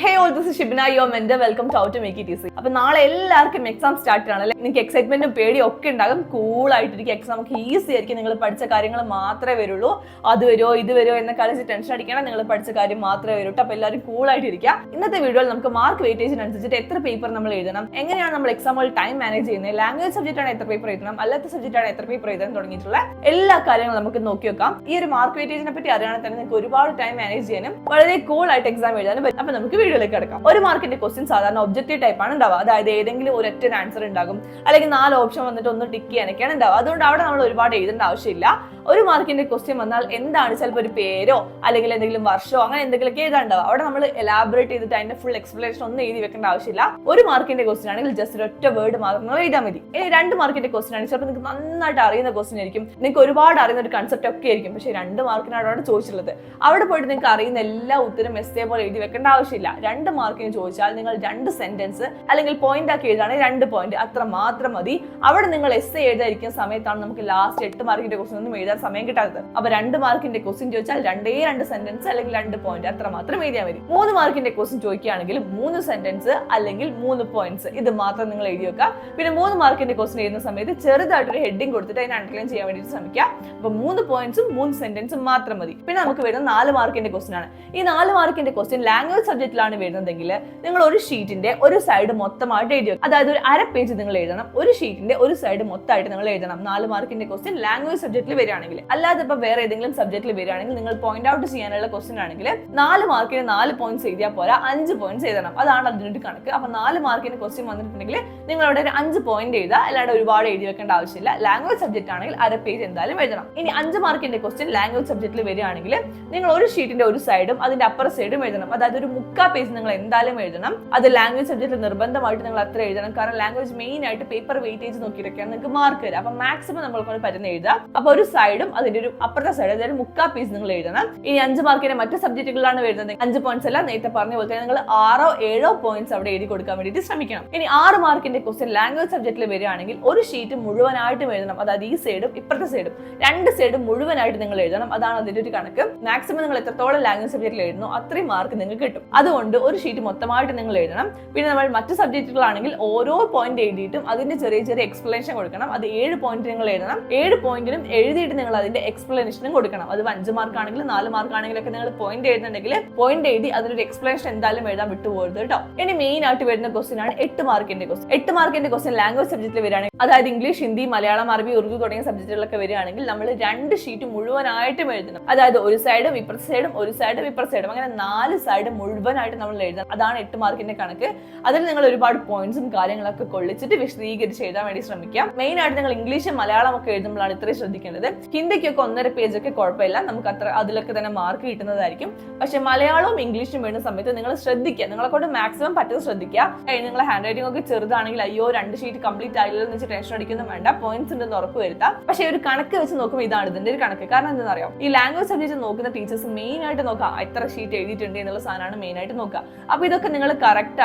Hey all, this is Shibna, your mentor. Welcome to How to Make It Easy. അപ്പോൾ നാളെ എല്ലാവർക്കും exam start ആണ് അല്ലേ? നിങ്ങൾക്ക് എക്സൈറ്റ്മെന്റും പേടിയും ഒക്കെ ഉണ്ടാകും. കൂൾ ആയിട്ടിരിക്കും. എക്സാം ഒക്കെ ഈസി ആയിരിക്കും. നിങ്ങൾ പഠിച്ച കാര്യങ്ങൾ മാത്രമേ വരുള്ളൂ. അത് വരുമോ ഇത് വരുമോ എന്ന കാര്യം ടെൻഷൻ അടിക്കണം. നിങ്ങൾ പഠിച്ച കാര്യം മാത്രമേ വരൂ. അപ്പോൾ എല്ലാവരും കൂൾ ആയിട്ടിരിക്കുക. ഇന്നത്തെ വീഡിയോയിൽ നമുക്ക് മാർക്ക് വെയിറ്റേജിനനുസരിച്ചിട്ട് എത്ര പേപ്പർ നമ്മൾ എഴുതണം, എങ്ങനെയാണ് നമ്മൾ എക്സാമുകൾ ടൈം മാനേജ് ചെയ്യുന്നത്, ലാംഗ്വേജ് സബ്ജക്റ്റ് ആണ് എത്ര പേപ്പർ എഴുതണം, അല്ലാത്ത സബ്ജക്റ്റ് ആണ് എത്ര പേപ്പർ എഴുതാൻ തുടങ്ങിയിട്ടുള്ള എല്ലാ കാര്യങ്ങളും നമുക്ക് നോക്കി വെക്കാം. ഈ ഒരു മാർക്ക് വെയിറ്റേജിനെ പറ്റി അറിയാണെങ്കിൽ തന്നെ നിങ്ങൾക്ക് ഒരുപാട് ടൈം മാനേജ് ചെയ്യാനും വളരെ കൂൾ ആയിട്ട് എക്സാം എഴുതാനും പറ്റും. അപ്പോൾ നമുക്ക് വീഡിയോയിലേക്ക് കിടക്കാം. ഒരു മാർക്കിന്റെ ക്വസ്റ്റ്യൻ സാധാരണ ഒബ്ജക്റ്റീവ് ടൈപ്പ് ആണ് ഉണ്ടാവുക. അതായത് ഏതെങ്കിലും ഒരൊറ്റ ആൻസർ ഉണ്ടാകും, അല്ലെങ്കിൽ 4 ഓപ്ഷൻ വന്നിട്ട് ഒന്ന് ടിക്ക് ചെയ്യാനൊക്കെയാണ് ഉണ്ടാവുക. അതുകൊണ്ട് അവിടെ നമ്മൾ ഒരുപാട് എഴുതേണ്ട ആവശ്യമില്ല. ഒരു മാർക്കിന്റെ ക്വസ്റ്റ്യൻ വന്നാൽ എന്താണ് ചിലപ്പോൾ ഒരു പേരോ അല്ലെങ്കിൽ എന്തെങ്കിലും വർഷമോ അങ്ങനെ എന്തെങ്കിലുമൊക്കെ എഴുതാണ്ടാവും. അവിടെ നമ്മൾ എലാബറേറ്റ് ചെയ്തിട്ട് അതിന്റെ ഫുൾ എക്സ്പ്ലനേഷൻ ഒന്നും എഴുതി വെക്കേണ്ട ആവശ്യമില്ല. ഒരു മാർക്കിന്റെ ക്വസ്റ്റ്യൻ ആണെങ്കിൽ ജസ്റ്റ് ഒറ്റ വേർഡ് മാത്രം നിങ്ങൾ എഴുതാൻ മതി. ഇനി 2 മാർക്കിന്റെ ക്വസ്റ്റ്യൻ ആണെങ്കിൽ ചിലപ്പോൾ നിങ്ങൾക്ക് നന്നായിട്ട് അറിയുന്ന ക്വസ്റ്റ്യൻ ആയിരിക്കും, നിങ്ങൾക്ക് ഒരുപാട് അറിയുന്ന ഒരു കൺസെപ്റ്റ് ഒക്കെ ആയിരിക്കും. പക്ഷേ 2 മാർക്കിനാണ് അവിടെ ചോദിച്ചിട്ടുള്ളത്. അവിടെ പോയിട്ട് നിങ്ങൾക്ക് അറിയുന്ന എല്ലാ ഉത്തരം എസ്സേ പോലെ എഴുതി വെക്കേണ്ട ആവശ്യമില്ല. 2 മാർക്കിന് ചോദിച്ചാൽ നിങ്ങൾ 2 സെന്റൻസ് അല്ലെങ്കിൽ പോയിന്റ് ആക്കി എഴുതുകയാണെങ്കിൽ 2 പോയിന്റ് അത്ര മാത്രം മതി. അവിടെ നിങ്ങൾ എസ്സേ എഴുതാതിരിക്കുന്ന സമയത്താണ് നമുക്ക് ലാസ്റ്റ് 8 മാർക്കിന്റെ ക്വസ്റ്റ്യൻ ഒന്നും എഴുതാൻ സമയം കിട്ടാത്തത്. അപ്പൊ 2 മാർക്കിന്റെ ക്വസ്റ്റ്യൻ ചോദിച്ചാൽ 2 സെന്റൻസ് അല്ലെങ്കിൽ 2 പോയിന്റ് അത്ര മാത്രം എഴുതിയാൽ മതി. 3 മാർക്കിന്റെ ക്വസ്റ്റ്യൻ ചോദിക്കുകയാണെങ്കിൽ 3 സെന്റൻസ് അല്ലെങ്കിൽ 3 പോയിന്റ്സ് ഇത് മാത്രം നിങ്ങൾ എഴുതി വെക്കുക. പിന്നെ 3 മാർക്കിന്റെ ക്വസ്റ്റ്യൻ എഴുതുന്ന സമയത്ത് ചെറുതായിട്ടൊരു ഹെഡിങ് കൊടുത്തിട്ട് അതിനെ അണ്ടർലൈൻ ചെയ്യാൻ വേണ്ടി ശ്രമിക്കുക. അപ്പൊ 3 പോയിന്റ്സും 3 സെന്റൻസും മാത്രം മതി. പിന്നെ നമുക്ക് വരുന്ന 4 മാർക്കിന്റെ ക്വസ്റ്റ്യൻ ആണ്. ഈ 4 മാർക്കിന്റെ ക്വസ്റ്റ്യൻ ലാംഗ്വേജ് സബ്ജക്റ്റിലാണ് വരുന്നതെങ്കിൽ നിങ്ങൾ ഒരു ഷീറ്റിന്റെ ഒരു സൈഡ് മൊത്തമായിട്ട് എഴുതി വെക്കുക. അതായത് ഒരു അര പേജ് നിങ്ങൾ എഴുതണം. ഒരു ഷീറ്റിന്റെ ഒരു സൈഡ് മൊത്തമായിട്ട് നിങ്ങൾ എഴുതണം. 4 മാർക്കിന്റെ ക്വസ്റ്റ്യൻ ലാംഗ്വേജ് സബ്ജക്റ്റിൽ വരികയാണെങ്കിൽ. അല്ലാതെ ഇപ്പൊ വേറെ ഏതെങ്കിലും സബ്ജക്റ്റിൽ വരികയാണെങ്കിൽ നിങ്ങൾ പോയിന്റ് ഔട്ട് ചെയ്യാനുള്ള ക്വസ്റ്റ്യൻ ആണെങ്കിൽ 4 മാർക്കിന് 4 പോയിന്റ്സ് എഴുതിയാൽ പോരാ, 5 പോയിന്റ്സ് എഴുതണം. അതാണ് അതിനൊരു കണക്ക്. അപ്പൊ 4 മാർക്കിന് ക്വസ്റ്റ്യൻ വന്നിട്ടുണ്ടെങ്കിൽ നിങ്ങൾ അവിടെ ഒരു 5 പോയിന്റ് എഴുതുക. അല്ലാണ്ട് ഒരുപാട് എഴുതി വെക്കേണ്ട ആവശ്യമില്ല. ലാംഗ്വേജ് സബ്ജക്റ്റ് ആണെങ്കിൽ അര പേജ് എന്തായാലും എഴുതണം. ഇനി 5 മാർക്കിന്റെ ക്വസ്റ്റ്യൻ ലാംഗ്വേജ് സബ്ജക്റ്റിൽ വരികയാണെങ്കിൽ നിങ്ങൾ ഒരു ഷീറ്റിന്റെ ഒരു സൈഡും അതിന്റെ അപ്പർ സൈഡും എഴുതണം. അതായത് ഒരു 3/4 പേജ് നിങ്ങൾ എന്തായാലും എഴുതണം. അത് ലാംഗ്വേജ് സബ്ജക്റ്റിൽ നിർബന്ധമായിട്ട് നിങ്ങൾ അത്ര എഴുതണം. കാരണം ലാംഗ്വേജ് മെയിൻ ആയിട്ട് പേപ്പർ വെയിറ്റേജ് നോക്കിയിട്ടൊക്കെയാണ് നിങ്ങൾക്ക് മാർക്ക് തരാം. അപ്പൊ മാക്സിമം നമ്മൾക്ക് പറ്റുന്ന എഴുതാം. അപ്പൊ ഒരു സൈഡും അതിന്റെ ഒരു അപ്പുറത്തെ സൈഡ് അതായത് 3/4 പേജ് നിങ്ങൾ എഴുതണം. ഇനി 5 മാർക്കിന്റെ മറ്റു സബ്ജക്റ്റുകളാണ് വരുന്നത് 5 പോയിന്റ്സ് അല്ല, നേരത്തെ പറഞ്ഞ പോലെ തന്നെ നിങ്ങൾ 6 7 പോയിന്റ്സ് അവിടെ എഴുതി കൊടുക്കാൻ വേണ്ടിയിട്ട് ശ്രമിക്കണം. ഇനി 6 മാർക്കിന്റെ ക്വസ്റ്റ്യൻ ലാംഗ്വേജ് സബ്ജക്റ്റിൽ വരികയാണെങ്കിൽ ഒരു ഷീറ്റ് മുഴുവനായിട്ടും എഴുതണം. അതായത് ഈ സൈഡും ഇപ്പുറത്തെ സൈഡും 2 സൈഡും മുഴുവനായിട്ട് നിങ്ങൾ എഴുതണം. അതാണ് അതിന്റെ ഒരു കണക്ക്. മാക്സിമം നിങ്ങൾ എത്രത്തോളം ലാംഗ്വേജ് സബ്ജക്റ്റിൽ എഴുതുന്നു അത്രയും മാർക്ക് നിങ്ങൾക്ക് കിട്ടും. അതുകൊണ്ട് ഒരു ഷീറ്റ് മൊത്തമായിട്ട് നിങ്ങൾ എഴുതണം. പിന്നെ നമ്മൾ മറ്റു സബ്ജക്റ്റുകളാണെങ്കിൽ ഓരോ പോയിന്റ് എഴുതിയിട്ടും അതിന്റെ ചെറിയ ചെറിയ എക്സ്പ്ലനേഷൻ കൊടുക്കണം. അത് 7 പോയിന്റ് നിങ്ങൾ എഴുതണം. 7 പോയിന്റിനും എഴുതിയിട്ട് നിങ്ങൾ അതിന്റെ എക്സ്പ്ലനേഷനും കൊടുക്കണം. അത് 5 മാർക്ക് ആണെങ്കിലും 4 മാർക്ക് ആണെങ്കിലും ഒക്കെ നിങ്ങൾ പോയിന്റ് എഴുതുന്നുണ്ടെങ്കിൽ പോയിന്റ് എഴുതി അതിനൊരു എക്സ്പ്ലനേഷൻ എന്തായാലും എഴുതാൻ വിട്ടുപോകരുത് കേട്ടോ. ഇനി മെയിൻ ആയിട്ട് വരുന്ന ക്വസ്റ്റ്യൻ ആണ് 8 മാർക്കിന്റെ ക്വസ്റ്റ്യൻ. 8 മാർക്കിന്റെ ക്വസ്റ്റ്യൻ ലാംഗ്വേജ് സബ്ജക്റ്റിൽ വരികയാണെങ്കിൽ അതായത് ഇംഗ്ലീഷ്, ഹിന്ദി, മലയാളം, അറബി, ഉറുദു തുടങ്ങിയ സബ്ജക്റ്റുകളൊക്കെ വരികയാണെങ്കിൽ നമ്മൾ 2 ഷീറ്റ് മുഴുവനായിട്ടും എഴുതണം. അതായത് ഒരു സൈഡും ഇപ്പുറത്തെ സൈഡും ഒരു സൈഡും ഇപ്പുറത്തെ സൈഡും അങ്ങനെ 4 സൈഡ് മുഴുവനായിട്ട് നമ്മൾ എഴുതണം. അതാണ് 8 മാർക്കിന്റെ കണക്ക്. അതിൽ നിങ്ങൾ ഒരുപാട് പോയിന്റ്സും കാര്യങ്ങളൊക്കെ കൊള്ളിച്ചിട്ട് വിശദീകരിച്ച് എഴുതാൻ വേണ്ടി ശ്രമിക്കാം. മെയിൻ ആയിട്ട് നിങ്ങൾ ഇംഗ്ലീഷും മലയാളം ഒക്കെ എഴുതുമ്പോഴാണ് ഇത്രയും ശ്രദ്ധിക്കേണ്ടത്. ഹിന്ദിക്കൊക്കെ 1.5 പേജൊക്കെ കുഴപ്പമില്ല, നമുക്ക് അത്ര അതിലൊക്കെ തന്നെ മാർക്ക് കിട്ടുന്നതായിരിക്കും. പക്ഷെ മലയാളവും ഇംഗ്ലീഷും എഴുതുന്ന സമയത്ത് നിങ്ങൾ ശ്രദ്ധിക്കുക, നിങ്ങളെ കൊണ്ട് മാക്സിമം പറ്റുന്നത് ശ്രദ്ധിക്കുക. നിങ്ങളെ ഹാൻഡ് റൈറ്റിംഗ് ഒക്കെ ചെറുതാണെങ്കിൽ അയ്യോ 2 ഷീറ്റ് കംപ്ലീറ്റ് ആയില്ലെന്ന് വെച്ച് ടെൻഷൻ അടിക്കൊന്നും വേണ്ട, പോയിന്റ്സ് ഉണ്ടെന്ന് ഉറപ്പ് വരുത്താം. പക്ഷെ ഒരു കണക്ക് വെച്ച് നോക്കുമ്പോൾ ഇതാണ് ഇതിന്റെ ഒരു കണക്ക്. കാരണം എന്താണെന്ന് അറിയാം, ഈ ലാംഗ്വേജ് സബ്ജക്റ്റ് നോക്കുന്ന ടീച്ചേഴ്സ് മെയിൻ ആയിട്ട് നോക്കുക എത്ര ഷീറ്റ് എഴുതിയിട്ടുണ്ട് എന്നുള്ള സാധനമാണ് മെയിൻ ആയിട്ട് നോക്കുക. അപ്പൊ ഇതൊക്കെ നിങ്ങൾ കറക്റ്റ്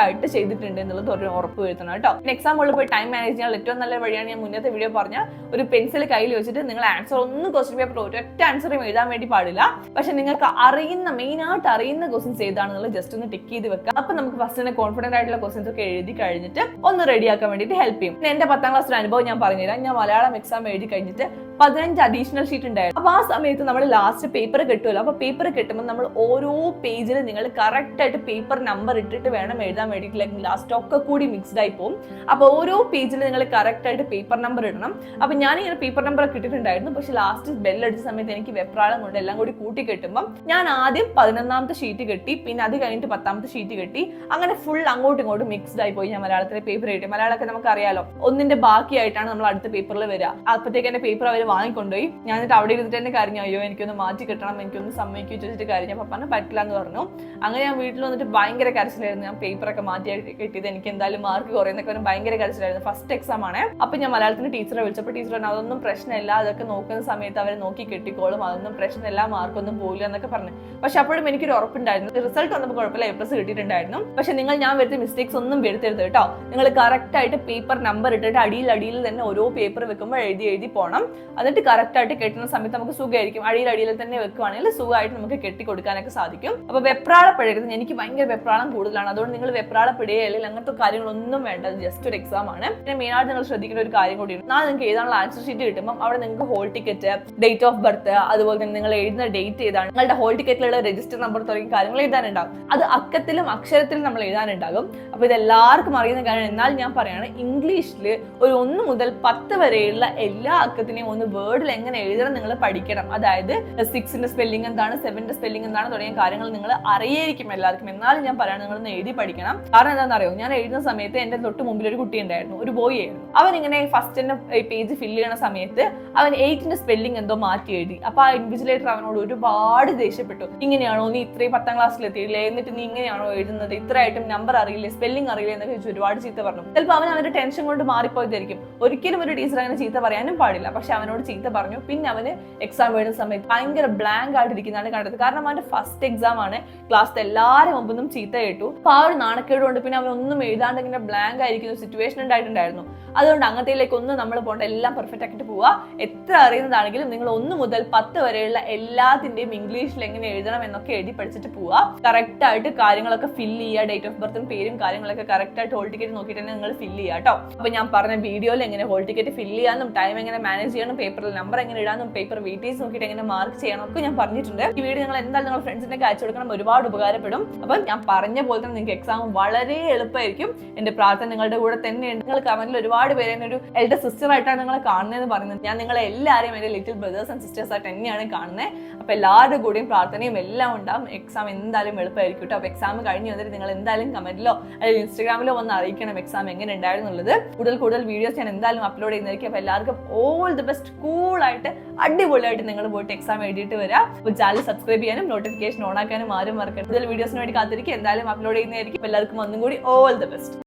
ആയിട്ട് ചെയ്തിട്ടുണ്ട് എന്നുള്ളത് ഒരു ഉറപ്പ് വരുത്തണം കേട്ടോ. എക്സാമ്പിളിൽ പോയി ടൈം മാനേജ് ചെയ്യാൻ ഏറ്റവും നല്ല വഴിയാണ് ഞാൻ മുന്നത്തെ വീഡിയോ പറഞ്ഞ ഒരു പെൻസിൽ കയ്യിൽ വെച്ചിട്ട് നിങ്ങൾ ആൻസർ ഒന്നും ക്വസ്റ്റ്യൻ പേപ്പർ ഒറ്റ ആൻസറും എഴുതാൻ വേണ്ടി പാടില്ല. പക്ഷെ നിങ്ങൾക്ക് അറിയുന്ന മെയിൻ ആയിട്ട് അറിയുന്ന ക്വസ്റ്റ്യൻസ് ഏതാണെന്നുള്ളത് ജസ്റ്റ് ഒന്ന് ടിക്ക് ചെയ്ത് വെക്കാം. അപ്പൊ നമുക്ക് ഫസ്റ്റ് കോൺഫിഡന്റ് ആയിട്ടുള്ള ക്വസ്റ്റ്യൻസ് ഒക്കെ എഴുതി കഴിഞ്ഞിട്ട് ഒന്ന് റെഡിയാക്കാൻ വേണ്ടിയിട്ട് ഹെൽപ്പ് ചെയ്യും. എന്റെ 10ാം ക്ലാസ്സിലെ അനുഭവം ഞാൻ പറഞ്ഞുതരാം. ഞാൻ മലയാളം എക്സാം എഴുതി കഴിഞ്ഞിട്ട് 15 അഡീഷണൽ ഷീറ്റ് ഉണ്ടായിരുന്നു. അപ്പൊ ആ സമയത്ത് നമ്മൾ ലാസ്റ്റ് പേപ്പർ കിട്ടുമല്ലോ. അപ്പൊ പേപ്പർ കിട്ടുമ്പോൾ നമ്മൾ ഓരോ പേജിലും നിങ്ങൾ കറക്റ്റ് ആയിട്ട് പേപ്പർ നമ്പർ ഇട്ടിട്ട് വേണം എഴുതാൻ വേണ്ടിയിട്ട്. ലാസ്റ്റ് ഒക്കെ കൂടി മിക്സ്ഡ് ആയി പോകും. അപ്പൊ ഓരോ പേജിൽ നിങ്ങൾ കറക്റ്റ് ആയിട്ട് പേപ്പർ നമ്പർ ഇടണം. അപ്പൊ ഞാൻ ഇങ്ങനെ പേപ്പർ നമ്പർ ഒക്കെ ഇട്ടിട്ടുണ്ടായിരുന്നു. പക്ഷെ ലാസ്റ്റ് ബെല്ലടിച്ച സമയത്ത് എനിക്ക് വെപ്രാളം കൊണ്ട് എല്ലാം കൂടി കൂട്ടി കെട്ടുമ്പോൾ ഞാൻ ആദ്യം 11ാമത്തെ ഷീറ്റ് കെട്ടി, പിന്നെ അത് കഴിഞ്ഞിട്ട് 10ാമത്തെ ഷീറ്റ് കെട്ടി, അങ്ങനെ ഫുൾ അങ്ങോട്ടും ഇങ്ങോട്ടും മിക്സ്ഡ് ആയി പോയി. ഞാൻ മലയാളത്തിലെ പേപ്പർ കിട്ടി. മലയാളമൊക്കെ നമുക്ക് അറിയാലോ, ഒന്നിന്റെ ബാക്കിയായിട്ടാണ് നമ്മൾ അടുത്ത പേപ്പറിൽ വരിക. അപ്പോഴത്തേക്ക് എന്റെ പേപ്പർ അവർ വാങ്ങിക്കൊണ്ടുപോയി. ഞാൻ എന്നിട്ട് അവിടെ ഇരുന്നിട്ട് തന്നെ കരഞ്ഞു, അയ്യോ എനിക്കൊന്ന് മാറ്റി കിട്ടണം, എനിക്കൊന്ന് സമ്മതിക്കും ചോദിച്ചിട്ട് കരഞ്ഞു. അപ്പൊ പറഞ്ഞാൽ പറ്റില്ല എന്ന് പറഞ്ഞു. അങ്ങനെ ഞാൻ വീട്ടിൽ വന്നിട്ട് ഭയങ്കര കരച്ചിലായിരുന്നു. ഞാൻ പേപ്പറൊക്കെ മാറ്റി കിട്ടിയത് എനിക്ക് എന്തായാലും മാർക്ക് കുറയുന്നൊക്കെ ഭയങ്കര കരച്ചിലായിരുന്നു. ഫസ്റ്റ് എക്സാം ആണ്. അപ്പൊ ഞാൻ മലയാളത്തിന് ടീച്ചറെ വിളിച്ചപ്പോൾ ടീച്ചർ പറഞ്ഞു അതൊന്നും പ്രശ്നമില്ല, അതൊക്കെ നോക്കുന്ന സമയത്ത് അവർ നോക്കി കെട്ടിക്കോളും, അതൊന്നും പ്രശ്നമില്ല, മാർക്കൊന്നും പോകില്ല എന്നൊക്കെ പറഞ്ഞു. പക്ഷെ അപ്പോഴും എനിക്കൊരു ഉറപ്പുണ്ടായിരുന്നു. റിസൾട്ട് വന്നപ്പോൾ കുഴപ്പമില്ല, A+ കിട്ടിയിട്ടുണ്ടായിരുന്നു. പക്ഷെ നിങ്ങൾ ഞാൻ വരുന്ന മിസ്റ്റേക്സ് ഒന്നും വരുത്തരുത് കേട്ടോ. നിങ്ങൾ കറക്റ്റ് ആയിട്ട് പേപ്പർ നമ്പർ ഇട്ടിട്ട് അടിയിൽ തന്നെ ഓരോ പേപ്പർ വെക്കുമ്പോൾ എഴുതി പോകണം. എന്നിട്ട് കറക്റ്റ് ആയിട്ട് കെട്ടുന്ന സമയത്ത് നമുക്ക് സുഖമായിരിക്കും. അടിയിൽ തന്നെ വെക്കുകയാണെങ്കിൽ സുഖമായിട്ട് നമുക്ക് കെട്ടി കൊടുക്കാനൊക്കെ സാധിക്കും. അപ്പൊ വെപ്രാളപ്പെടരുത്. എനിക്ക് ഭയങ്കര വെപ്രാളം കൂടുതലാണ്, അതുകൊണ്ട് നിങ്ങൾ വെപ്രാളപ്പെടുകയോ അല്ലെങ്കിൽ അങ്ങനത്തെ കാര്യങ്ങളൊന്നും വേണ്ട. ജസ്റ്റ് ഒരു എക്സാം ആണ്. പിന്നെ മെയിനായിട്ട് നിങ്ങൾ ശ്രദ്ധിക്കേണ്ട ഒരു കാര്യം കൂടിയാണ്, നാളെ നിങ്ങൾക്ക് എഴുതാനുള്ള ആൻസർ ഷീറ്റ് കിട്ടുമ്പോൾ അവിടെ നിങ്ങൾക്ക് hall ticket, date of birth, അതുപോലെ തന്നെ നിങ്ങൾ എഴുതുന്ന ഡേറ്റ് ഏതാണ്, നിങ്ങളുടെ ഹോൾ ടിക്കറ്റിലുള്ള രജിസ്റ്റർ നമ്പർ തുടങ്ങിയ കാര്യങ്ങൾ എഴുതാനുണ്ടാകും. അത് അക്കത്തിലും അക്ഷരത്തിലും നമ്മൾ എഴുതാനുണ്ടാകും. അപ്പൊ ഇത് എല്ലാവർക്കും അറിയുന്ന കാര്യം. എന്നാൽ ഞാൻ പറയാണ്, ഇംഗ്ലീഷിൽ ഒരു 1 മുതൽ 10 വരെയുള്ള എല്ലാ അക്കത്തിനെയും ഒന്ന് വേർഡിൽ എങ്ങനെ എഴുതണം നിങ്ങൾ പഠിക്കണം. അതായത് 6ന്റെ സ്പെല്ലിംഗ് എന്താണ്, 7ന്റെ സ്പെല്ലിംഗ് എന്താണ് തുടങ്ങിയ കാര്യങ്ങൾ നിങ്ങൾ അറിയായിരിക്കും എല്ലാവർക്കും. എന്നാലും ഞാൻ പറയാണ്, നിങ്ങളൊന്ന് എഴുതി പഠിക്കണം. കാരണം എന്താണെന്ന് അറിയോ, ഞാൻ എഴുതുന്ന സമയത്ത് എന്റെ തൊട്ട് മുമ്പിൽ ഒരു കുട്ടി ഉണ്ടായിരുന്നു, ഒരു ബോയ് ആയിരുന്നു. അവൻ ഇങ്ങനെ ഫസ്റ്റിന്റെ പേജ് ഫില്ല് ചെയ്യുന്ന സമയത്ത് അവൻ 8ന്റെ സ്പെല്ലിംഗ് എന്തോ മാറ്റി എഴുതി. അപ്പൊ ആ ഇൻവിജിലേറ്റർ അവനോട് ഒരുപാട് ദേഷ്യപ്പെട്ടു. ഇങ്ങനെയാണോ നീ ഇത്രയും 10ാം ക്ലാസ്സിൽ എത്തിയില്ലേ, എന്നിട്ട് നീ ഇങ്ങനെയാണോ എഴുതുന്നത്, ഇത്രയായിട്ടും നമ്പർ അറിയില്ലേ, സ്പെല്ലിംഗ് അറിയില്ലേ എന്നൊക്കെ ചോദിച്ചു ഒരുപാട് ചീത്ത പറഞ്ഞു. ചിലപ്പോൾ അവൻ അവന്റെ ടെൻഷൻ കൊണ്ട് മാറിപ്പോയതായിരിക്കും. ഒരിക്കലും ഒരു ടീച്ചർ അങ്ങനെ ചീത്ത പറയാനും പാടില്ല. പക്ഷെ അവനോട് ചീത്ത പറഞ്ഞു. പിന്നെ അവന് എക്സാം എഴുതുന്ന സമയത്ത് ഭയങ്കര ബ്ലാങ്ക് ആയിട്ടിരിക്കുന്നതാണ് കണ്ടത്. കാരണം അവന്റെ ഫസ്റ്റ് എക്സാം ആണ്, ക്ലാസ്സിൽ എല്ലാവരും മുമ്പൊന്നും ചീത്ത കേട്ടു. അപ്പൊ ആ ഒരു നാണക്കേട് കൊണ്ട് പിന്നെ അവൻ ഒന്നും എഴുതാണ്ട് ഇങ്ങനെ ബ്ലാങ്ക് ആയിരിക്കുന്ന സിറ്റുവേഷൻ ഉണ്ടായിട്ടുണ്ടായിരുന്നു. അതുകൊണ്ട് അങ്ങനത്തേലേക്ക് ഒന്നും നമ്മൾ പോകേണ്ട, എല്ലാം പെർഫെക്റ്റ് ആക്കിയിട്ട് പോവുക. എത്ര അറിയുന്നതാണെങ്കിലും നിങ്ങൾ 1 മുതൽ 10 വരെയുള്ള എല്ലാത്തിന്റെയും ഇംഗ്ലീഷിൽ എങ്ങനെ എഴുതണം എന്നൊക്കെ എഴുതി പഠിച്ചിട്ട് പോവുക. കറക്റ്റ് ആയിട്ട് കാര്യങ്ങളൊക്കെ ഫില്ല് ചെയ്യുക. ഡേറ്റ് ഓഫ് ബർത്തും പേരും കാര്യങ്ങളൊക്കെ കറക്റ്റ് ആയിട്ട് ഹോൾ ടിക്കറ്റ് നോക്കിയിട്ട് തന്നെ നിങ്ങൾ ഫില്ല് ചെയ്യുക കേട്ടോ. അപ്പൊ ഞാൻ പറഞ്ഞ വീഡിയോയിൽ എങ്ങനെ ഹോൾ ടിക്കറ്റ് ഫില്ല് ചെയ്യാനും ടൈം എങ്ങനെ മാനേജ് ചെയ്യണം, പേപ്പറിൽ നമ്പർ എങ്ങനെ ഇടാനും, പേപ്പർ വെയിറ്റേജ് നോക്കിയിട്ട് എങ്ങനെ മാർക്ക് ചെയ്യണം ഒക്കെ ഞാൻ പറഞ്ഞിട്ടുണ്ട്. ഈ വീഡിയോ നിങ്ങൾ എന്തായാലും നിങ്ങൾ ഫ്രണ്ട്സിനൊക്കെ അയച്ചു കൊടുക്കണം, ഒരുപാട് ഉപകാരപ്പെടും. അപ്പൊ ഞാൻ പറഞ്ഞ പോലെ തന്നെ നിങ്ങൾക്ക് എക്സാം വളരെ എളുപ്പമായിരിക്കും. എന്റെ പ്രാർത്ഥന നിങ്ങളുടെ കൂടെ തന്നെയുണ്ട്. നിങ്ങൾ കമന്റിൽ ഒരുപാട് പേരെ ഒരു എൽഡർ സിസ്റ്റർ ആയിട്ടാണ് നിങ്ങളെ കാണുന്നതെന്ന് പറയുന്നത്. ഞാൻ നിങ്ങളെ എല്ലാവരെയും എന്റെ ലിറ്റിൽ ബ്രദേഴ്സ് ആൻഡ് സിസ്റ്റേഴ്സ് ആയിട്ട് തന്നെയാണ് കാണുന്നത്. അപ്പൊ എല്ലാവരുടെ കൂടെയും പ്രാർത്ഥനയും എല്ലാം ഉണ്ടാവും. എക്സാം എന്തായാലും എളുപ്പമായിരിക്കും കേട്ടോ. അപ്പൊ എക്സാം കഴിഞ്ഞ് വന്നിട്ട് നിങ്ങൾ എന്തായാലും കമന്റിലോ അല്ലെങ്കിൽ ഇൻസ്റ്റാഗ്രാമിലോ വന്ന് അറിയിക്കണം എക്സാം എങ്ങനെ ഉണ്ടായിരുന്നുള്ളത്. കൂടുതൽ വീഡിയോസ് ഞാൻ എന്തായാലും അപ്ലോഡ് ചെയ്യുന്നതായിരിക്കും. അപ്പൊ എല്ലാവർക്കും ഓൾ ദി ബെസ്റ്റ്. കൂളായിട്ട് അടിപൊളിയായിട്ട് നിങ്ങൾ പോയിട്ട് എക്സാം എഴുതിയിട്ട് വരാം. അപ്പോൾ ചാനൽ സബ്സ്ക്രൈബ് ചെയ്യാനും നോട്ടിഫിക്കേഷൻ ഓൺ ആക്കാനും ആരും മറക്കരുത്. കൂടുതൽ വീഡിയോസിന് വേണ്ടി കാത്തിരിക്കും. എന്തായാലും അപ്ലോഡ് ചെയ്യുന്നതായിരിക്കും. എല്ലാവർക്കും ഒന്നും കൂടി ഓൾ ദി ബെസ്റ്റ്.